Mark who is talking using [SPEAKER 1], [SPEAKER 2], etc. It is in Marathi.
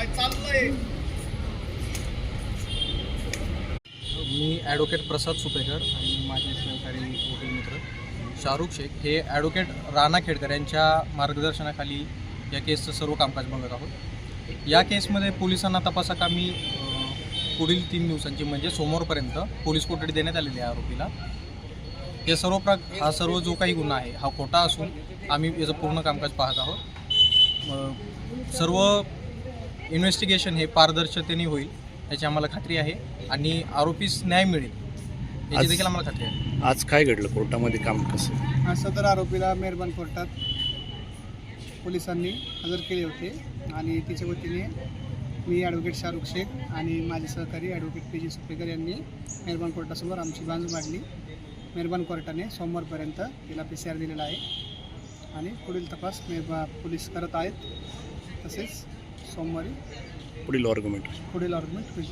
[SPEAKER 1] मी ॲडव्होकेट प्रसाद सुपेकर आणि माझे सहकारी वकील मित्र शाहरुख शेख हे ॲडव्होकेट राणा खेडकर यांच्या मार्गदर्शनाखाली या केसचं सर्व कामकाज बघत आहोत। या केसमध्ये पोलिसांना तपासाकामी पुढील 3 दिवसांची म्हणजे सोमवारपर्यंत पोलीस कोठडी देण्यात आलेली आहे आरोपीला। हे हा सर्व जो काही गुन्हा आहे हा खोटा असून आम्ही याचं पूर्ण कामकाज पाहत आहोत। सर्व इन्व्हेस्टिगेशन हे पारदर्शकतेने होईल याची आम्हाला खात्री आहे आणि आरोपीस न्याय मिळेल याची देखील आम्हाला खात्री आहे।
[SPEAKER 2] आज काय घडलं कोर्टामध्ये, काम कसं?
[SPEAKER 3] आज सदर आरोपीला मेहरबान कोर्टात पोलिसांनी हजर केले होते आणि तिच्या वतीने मी ॲडव्होकेट शाहरुख शेख आणि माझे सहकारी ॲडव्होकेट PG सुपेकर यांनी मेहरबान कोर्टासमोर आमची बाजू मांडली। मेहरबान कोर्टाने सोमवारपर्यंत तिला PCR दिलेला आहे आणि पुढील तपास पोलीस करत आहेत। तसेच सोमवारी
[SPEAKER 2] पुढील आर्ग्युमेंट
[SPEAKER 3] होईल।